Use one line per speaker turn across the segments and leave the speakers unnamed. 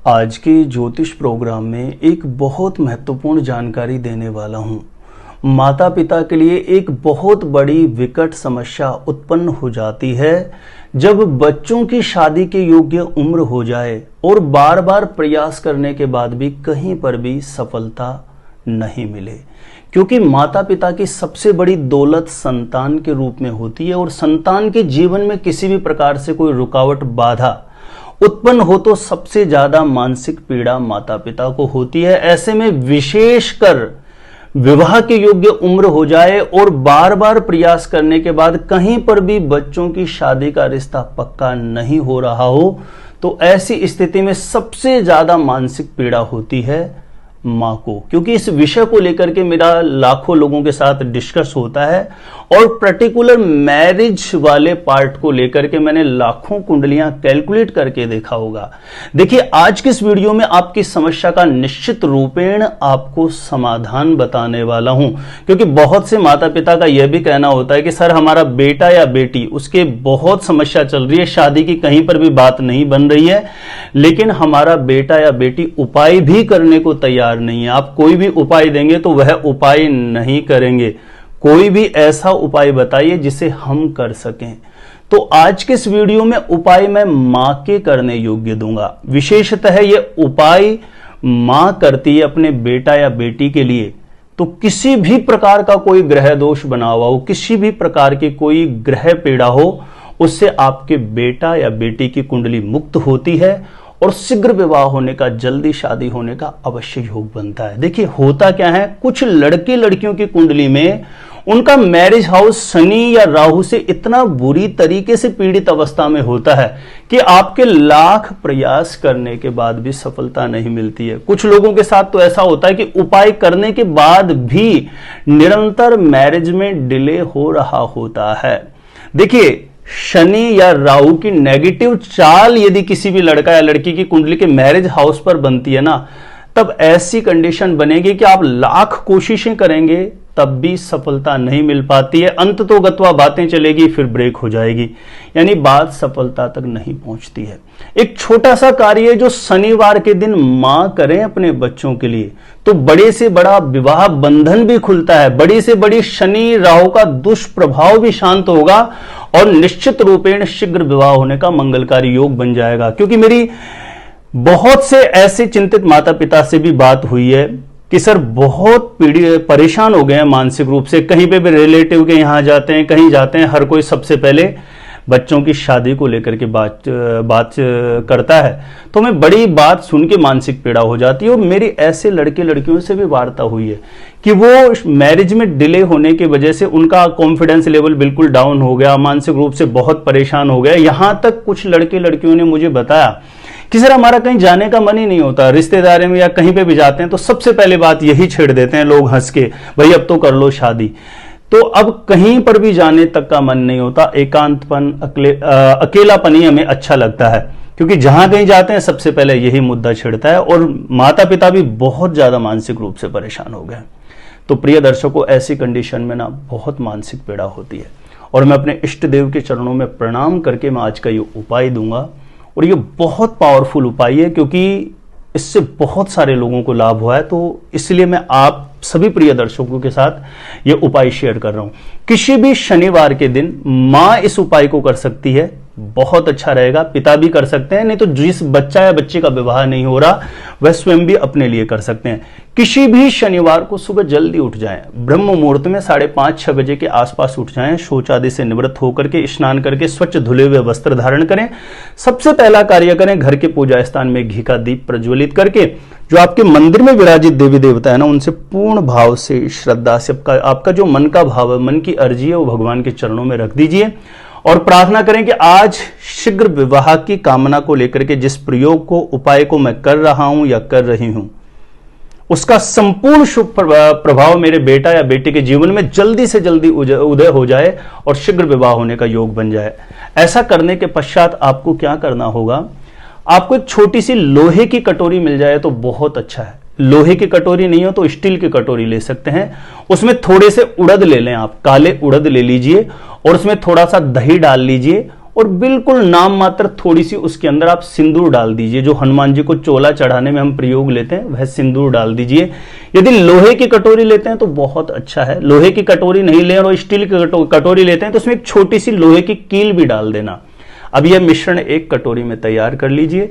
आज के ज्योतिष प्रोग्राम में एक बहुत महत्वपूर्ण जानकारी देने वाला हूँ। माता पिता के लिए एक बहुत बड़ी विकट समस्या उत्पन्न हो जाती है जब बच्चों की शादी के योग्य उम्र हो जाए और बार बार प्रयास करने के बाद भी कहीं पर भी सफलता नहीं मिले, क्योंकि माता पिता की सबसे बड़ी दौलत संतान के रूप में होती है और संतान के जीवन में किसी भी प्रकार से कोई रुकावट बाधा उत्पन्न हो तो सबसे ज्यादा मानसिक पीड़ा माता पिता को होती है। ऐसे में विशेषकर विवाह के योग्य उम्र हो जाए और बार बार प्रयास करने के बाद कहीं पर भी बच्चों की शादी का रिश्ता पक्का नहीं हो रहा हो, तो ऐसी स्थिति में सबसे ज्यादा मानसिक पीड़ा होती है माँ को। क्योंकि इस विषय को लेकर के मेरा लाखों लोगों के साथ डिस्कस होता है और पर्टिकुलर मैरिज वाले पार्ट को लेकर के मैंने लाखों कुंडलियां कैलकुलेट करके देखा होगा। देखिए, आज के इस वीडियो में आपकी समस्या का निश्चित रूपेण आपको समाधान बताने वाला हूं, क्योंकि बहुत से माता पिता का यह भी कहना होता है कि सर हमारा बेटा या बेटी, उसके बहुत समस्या चल रही है, शादी की कहीं पर भी बात नहीं बन रही है, लेकिन हमारा बेटा या बेटी उपाय भी करने को तैयार नहीं है। आप कोई भी उपाय देंगे तो वह उपाय नहीं करेंगे। कोई भी ऐसा उपाय बताइए जिसे हम कर सकें। तो आज के इस वीडियो में उपाय मैं मां के करने योग्य दूंगा। विशेषतः यह उपाय मां करती है अपने बेटा या बेटी के लिए, तो किसी भी प्रकार का कोई ग्रह दोष बना हुआ हो, किसी भी प्रकार की कोई ग्रह पीड़ा हो, उससे आपके बेटा या बेटी की कुंडली मुक्त होती है और शीघ्र विवाह होने का, जल्दी शादी होने का अवश्य योग बनता है। देखिए, होता क्या है, कुछ लड़के लड़कियों की कुंडली में उनका मैरिज हाउस शनि या राहु से इतना बुरी तरीके से पीड़ित अवस्था में होता है कि आपके लाख प्रयास करने के बाद भी सफलता नहीं मिलती है। कुछ लोगों के साथ तो ऐसा होता है कि उपाय करने के बाद भी निरंतर मैरिज में डिले हो रहा होता है। देखिए, शनि या राहु की नेगेटिव चाल यदि किसी भी लड़का या लड़की की कुंडली के मैरिज हाउस पर बनती है ना, तब ऐसी कंडीशन बनेगी कि आप लाख कोशिशें करेंगे तब भी सफलता नहीं मिल पाती है। अंत तो गत्वा बातें चलेगी, फिर ब्रेक हो जाएगी, यानी बात सफलता तक नहीं पहुंचती है। एक छोटा सा कार्य जो शनिवार के दिन मां करें अपने बच्चों के लिए, तो बड़े से बड़ा विवाह बंधन भी खुलता है, बड़ी से बड़ी शनि राहु का दुष्प्रभाव भी शांत होगा और निश्चित रूपेण शीघ्र विवाह होने का मंगलकारी योग बन जाएगा। क्योंकि मेरी बहुत से ऐसे चिंतित माता पिता से भी बात हुई है कि सर बहुत परेशान हो गए हैं मानसिक रूप से, कहीं पे भी रिलेटिव के यहां जाते हैं, कहीं जाते हैं, हर कोई सबसे पहले बच्चों की शादी को लेकर के बात करता है, तो हमें बड़ी बात सुन के मानसिक पीड़ा हो जाती है। और मेरी ऐसे लड़के लड़कियों से भी वार्ता हुई है कि वो मैरिज में डिले होने की वजह से उनका कॉन्फिडेंस लेवल बिल्कुल डाउन हो गया, मानसिक रूप से बहुत परेशान हो गया। यहां तक कुछ लड़के लड़कियों ने मुझे बताया कि सर हमारा कहीं जाने का मन ही नहीं होता, रिश्तेदारी में या कहीं पे भी जाते हैं तो सबसे पहले बात यही छेड़ देते हैं लोग हंस के, भाई अब तो कर लो शादी। तो अब कहीं पर भी जाने तक का मन नहीं होता, एकांतपन, अकेलापन ही हमें अच्छा लगता है, क्योंकि जहां कहीं जाते हैं सबसे पहले यही मुद्दा छिड़ता है। और माता पिता भी बहुत ज्यादा मानसिक रूप से परेशान हो गए। तो प्रिय दर्शकों, ऐसी कंडीशन में ना बहुत मानसिक पीड़ा होती है और मैं अपने इष्ट देव के चरणों में प्रणाम करके मैं आज का ये उपाय दूंगा। और ये बहुत पावरफुल उपाय है, क्योंकि इससे बहुत सारे लोगों को लाभ हुआ है, तो इसलिए मैं आप सभी प्रिय दर्शकों के साथ ये उपाय शेयर कर रहा हूं। किसी भी शनिवार के दिन मां इस उपाय को कर सकती है, बहुत अच्छा रहेगा। पिता भी कर सकते हैं, नहीं तो जिस बच्चा या बच्चे का विवाह नहीं हो रहा वह स्वयं भी अपने लिए कर सकते हैं। किसी भी शनिवार को सुबह जल्दी उठ जाएं, ब्रह्म मुहूर्त में 5:30-6 बजे के आसपास उठ जाएं, शौच आदि से निवृत्त होकर के स्नान करके स्वच्छ धुले हुए वस्त्र धारण करें। सबसे पहला कार्य करें, घर के पूजा स्थान में घी का दीप प्रज्वलित करके जो आपके मंदिर में विराजित देवी देवता है ना, उनसे पूर्ण भाव से, श्रद्धा से आपका जो मन का भाव है, मन की अर्जी है, वो भगवान के चरणों में रख दीजिए और प्रार्थना करें कि आज शीघ्र विवाह की कामना को लेकर के जिस प्रयोग को, उपाय को मैं कर रहा हूं या कर रही हूं, उसका संपूर्ण शुभ प्रभाव मेरे बेटा या बेटी के जीवन में जल्दी से जल्दी उदय हो जाए और शीघ्र विवाह होने का योग बन जाए। ऐसा करने के पश्चात आपको क्या करना होगा, आपको एक छोटी सी लोहे की कटोरी मिल जाए तो बहुत अच्छा है। लोहे की कटोरी नहीं हो तो स्टील की कटोरी ले सकते हैं। उसमें थोड़े से उड़द ले लें, आप काले उड़द ले लीजिए और उसमें थोड़ा सा दही डाल लीजिए और बिल्कुल नाम मात्र थोड़ी सी उसके अंदर आप सिंदूर डाल दीजिए। जो हनुमान जी को चोला चढ़ाने में हम प्रयोग लेते हैं वह सिंदूर डाल दीजिए। यदि लोहे की कटोरी लेते हैं तो बहुत अच्छा है, लोहे की कटोरी नहीं लें और स्टील की कटोरी लेते हैं तो उसमें एक छोटी सी लोहे की कील भी डाल देना। अब यह मिश्रण एक कटोरी में तैयार कर लीजिए।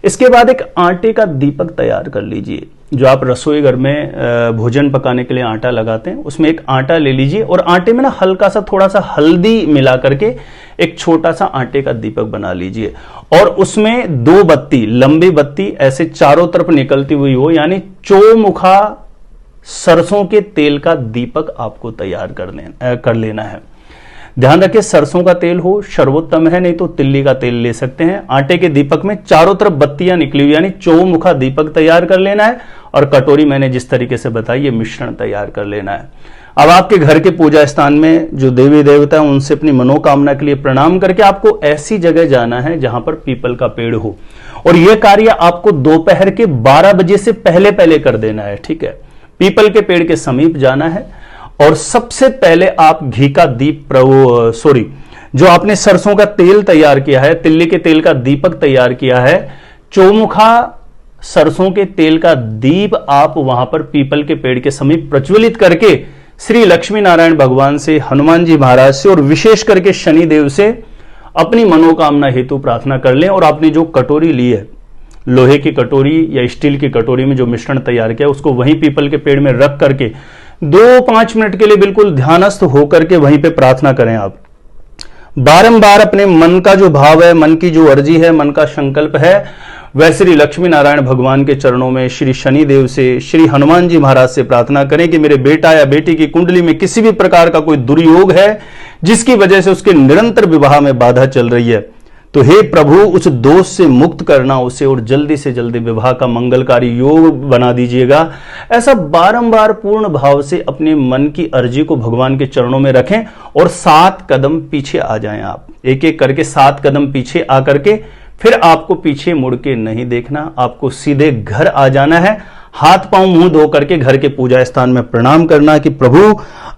इसके बाद एक आटे का दीपक तैयार कर लीजिए। जो आप रसोई घर में भोजन पकाने के लिए आटा लगाते हैं उसमें एक आटा ले लीजिए और आटे में ना हल्का सा थोड़ा सा हल्दी मिला करके एक छोटा सा आटे का दीपक बना लीजिए और उसमें 2 बत्ती, लंबी बत्ती ऐसे चारों तरफ निकलती हुई हो, यानी चौमुखा सरसों के तेल का दीपक आपको तैयार कर लेना है। ध्यान रखिए सरसों का तेल हो सर्वोत्तम है, नहीं तो तिल्ली का तेल ले सकते हैं। आटे के दीपक में चारों तरफ बत्तियां निकली हुई यानी चौमुखा दीपक तैयार कर लेना है और कटोरी मैंने जिस तरीके से बताई ये मिश्रण तैयार कर लेना है। अब आपके घर के पूजा स्थान में जो देवी देवता है उनसे अपनी मनोकामना के लिए प्रणाम करके आपको ऐसी जगह जाना है जहां पर पीपल का पेड़ हो और यह कार्य आपको दोपहर के 12 बजे से पहले पहले कर देना है। ठीक है, पीपल के पेड़ के समीप जाना है और सबसे पहले आप घी का दीप जो आपने सरसों का तेल तैयार किया है, तिल्ली के तेल का दीपक तैयार किया है, चौमुखा सरसों के तेल का दीप आप वहां पर पीपल के पेड़ के समीप प्रज्वलित करके श्री लक्ष्मी नारायण भगवान से, हनुमान जी महाराज से और विशेष करके शनि देव से अपनी मनोकामना हेतु प्रार्थना कर लें। और आपने जो कटोरी ली है, लोहे की कटोरी या स्टील की कटोरी में जो मिश्रण तैयार किया उसको वहीं पीपल के पेड़ में रख करके 2-5 मिनट के लिए बिल्कुल ध्यानस्थ होकर के वहीं पे प्रार्थना करें। आप बारंबार अपने मन का जो भाव है, मन की जो अर्जी है, मन का संकल्प है, वह श्री लक्ष्मी नारायण भगवान के चरणों में, श्री शनि देव से, श्री हनुमान जी महाराज से प्रार्थना करें कि मेरे बेटा या बेटी की कुंडली में किसी भी प्रकार का कोई दुर्योग है जिसकी वजह से उसके निरंतर विवाह में बाधा चल रही है, तो हे प्रभु उस दोष से मुक्त करना उसे और जल्दी से जल्दी विवाह का मंगलकारी योग बना दीजिएगा। ऐसा बारंबार पूर्ण भाव से अपने मन की अर्जी को भगवान के चरणों में रखें और 7 कदम पीछे आ जाएं। आप एक एक करके 7 कदम पीछे आकर के फिर आपको पीछे मुड़ के नहीं देखना, आपको सीधे घर आ जाना है। हाथ पांव मुंह धो करके घर के पूजा स्थान में प्रणाम करना कि प्रभु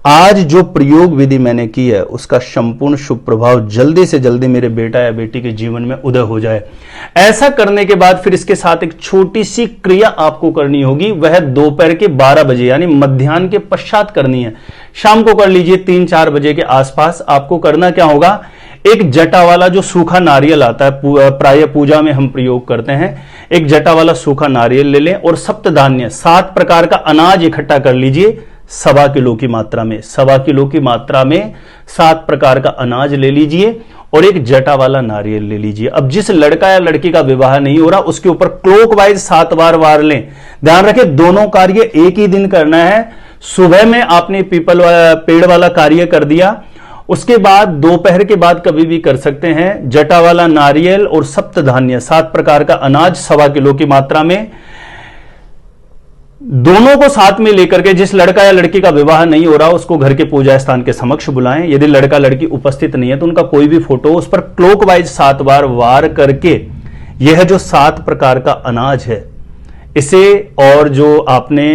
आज जो प्रयोग विधि मैंने की है उसका संपूर्ण शुभ प्रभाव जल्दी से जल्दी मेरे बेटा या बेटी के जीवन में उदय हो जाए। ऐसा करने के बाद फिर इसके साथ एक छोटी सी क्रिया आपको करनी होगी, वह दोपहर के 12 बजे यानी मध्याह्न के पश्चात करनी है। शाम को कर लीजिए 3-4 बजे के आसपास। आपको करना क्या होगा, एक जटा वाला जो सूखा नारियल आता है, प्राय पूजा में हम प्रयोग करते हैं, एक जटा वाला सूखा नारियल ले लें और सप्तधान्य 7 प्रकार का अनाज इकट्ठा कर लीजिए। 1.25 किलो की मात्रा में 1.25 किलो की मात्रा में 7 प्रकार का अनाज ले लीजिए और एक जटा वाला नारियल ले लीजिए। अब जिस लड़का या लड़की का विवाह नहीं हो रहा उसके ऊपर क्लॉकवाइज 7 बार वार लें। ध्यान रखें दोनों कार्य एक ही दिन करना है। सुबह में आपने पीपल पेड़ वाला कार्य कर दिया, उसके बाद दोपहर के बाद कभी भी कर सकते हैं। जटा वाला नारियल और सप्तधान्य 7 प्रकार का अनाज 1.25 किलो की मात्रा में, दोनों को साथ में लेकर के जिस लड़का या लड़की का विवाह नहीं हो रहा उसको घर के पूजा स्थान के समक्ष बुलाएं। यदि लड़का लड़की उपस्थित नहीं है तो उनका कोई भी फोटो उस पर क्लॉकवाइज 7 बार वार करके यह जो 7 प्रकार का अनाज है इसे और जो आपने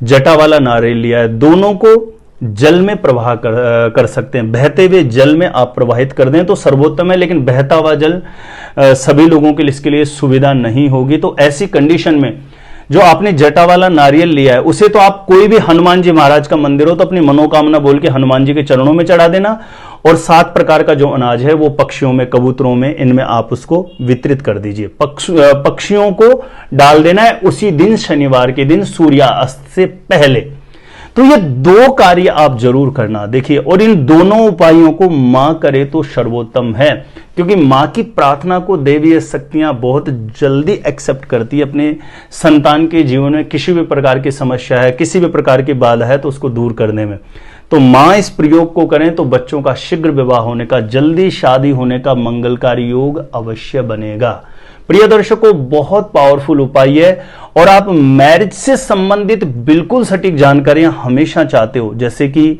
जटा वाला नारियल लिया है दोनों को जल में प्रवाह कर सकते हैं। बहते हुए जल में आप प्रवाहित कर दें तो सर्वोत्तम है, लेकिन बहता हुआ जल सभी लोगों के लिए इसके लिए सुविधा नहीं होगी। तो ऐसी कंडीशन में जो आपने जटा वाला नारियल लिया है उसे तो आप कोई भी हनुमान जी महाराज का मंदिर हो तो अपनी मनोकामना बोल के हनुमान जी के चरणों में चढ़ा देना और 7 प्रकार का जो अनाज है वो पक्षियों में, कबूतरों में, इनमें आप उसको वितरित कर दीजिए। पक्षियों को डाल देना है उसी दिन, शनिवार के दिन सूर्यास्त से पहले। तो ये 2 कार्य आप जरूर करना देखिए, और इन दोनों उपायों को मां करे तो सर्वोत्तम है, क्योंकि मां की प्रार्थना को देवीय शक्तियां बहुत जल्दी एक्सेप्ट करती है। अपने संतान के जीवन में किसी भी प्रकार की समस्या है, किसी भी प्रकार की बाधा है तो उसको दूर करने में तो मां इस प्रयोग को करें तो बच्चों का शीघ्र विवाह होने का, जल्दी शादी होने का मंगलकारी योग अवश्य बनेगा। प्रिय दर्शकों, बहुत पावरफुल उपाय है और आप मैरिज से संबंधित बिल्कुल सटीक जानकारियां हमेशा चाहते हो, जैसे कि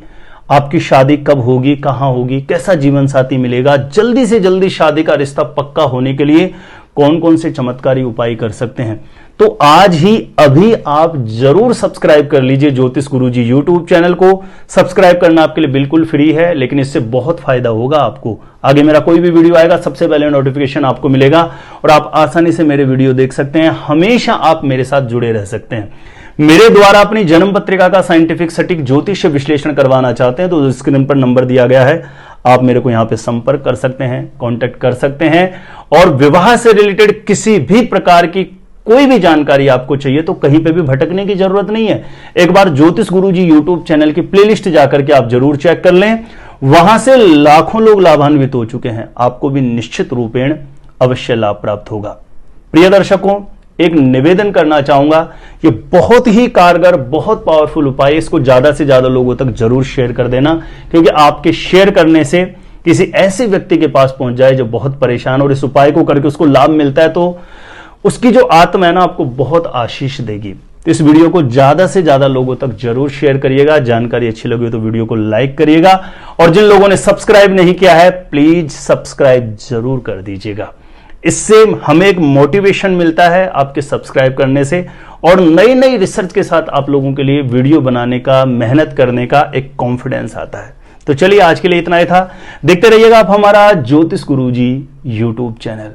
आपकी शादी कब होगी, कहां होगी, कैसा जीवन साथी मिलेगा, जल्दी से जल्दी शादी का रिश्ता पक्का होने के लिए कौन कौन से चमत्कारी उपाय कर सकते हैं। तो आज ही अभी आप जरूर सब्सक्राइब कर लीजिए ज्योतिष गुरुजी यूट्यूब चैनल को। सब्सक्राइब करना आपके लिए बिल्कुल फ्री है, लेकिन इससे बहुत फायदा होगा आपको। आगे मेरा कोई भी वीडियो आएगा सबसे पहले नोटिफिकेशन आपको मिलेगा और आप आसानी से मेरे वीडियो देख सकते हैं। हमेशा आप मेरे साथ जुड़े रह सकते हैं। मेरे द्वारा अपनी जन्म पत्रिका का साइंटिफिक सटीक ज्योतिष विश्लेषण करवाना चाहते हैं तो स्क्रीन पर नंबर दिया गया है, आप मेरे को यहां पे संपर्क कर सकते हैं, कांटेक्ट कर सकते हैं। और विवाह से रिलेटेड किसी भी प्रकार की कोई भी जानकारी आपको चाहिए तो कहीं पे भी भटकने की जरूरत नहीं है। एक बार ज्योतिष गुरुजी यूट्यूब चैनल की प्लेलिस्ट जाकर के आप जरूर चेक कर लें, वहां से लाखों लोग लाभान्वित हो चुके हैं। आपको भी निश्चित रूपेण अवश्य लाभ प्राप्त होगा। प्रिय दर्शकों, एक निवेदन करना चाहूंगा, ये बहुत ही कारगर, बहुत पावरफुल उपाय, इसको ज्यादा से ज्यादा लोगों तक जरूर शेयर कर देना, क्योंकि आपके शेयर करने से किसी ऐसे व्यक्ति के पास पहुंच जाए जो बहुत परेशान और इस उपाय को करके उसको लाभ मिलता है तो उसकी जो आत्मा है ना आपको बहुत आशीष देगी। तो इस वीडियो को ज्यादा से ज्यादा लोगों तक जरूर शेयर करिएगा। जानकारी अच्छी लगी तो वीडियो को लाइक करिएगा और जिन लोगों ने सब्सक्राइब नहीं किया है प्लीज सब्सक्राइब जरूर कर दीजिएगा। इससे हमें एक मोटिवेशन मिलता है आपके सब्सक्राइब करने से और नई नई रिसर्च के साथ आप लोगों के लिए वीडियो बनाने का, मेहनत करने का एक कॉन्फिडेंस आता है। तो चलिए आज के लिए इतना ही था। देखते रहिएगा आप हमारा ज्योतिष गुरुजी यूट्यूब चैनल।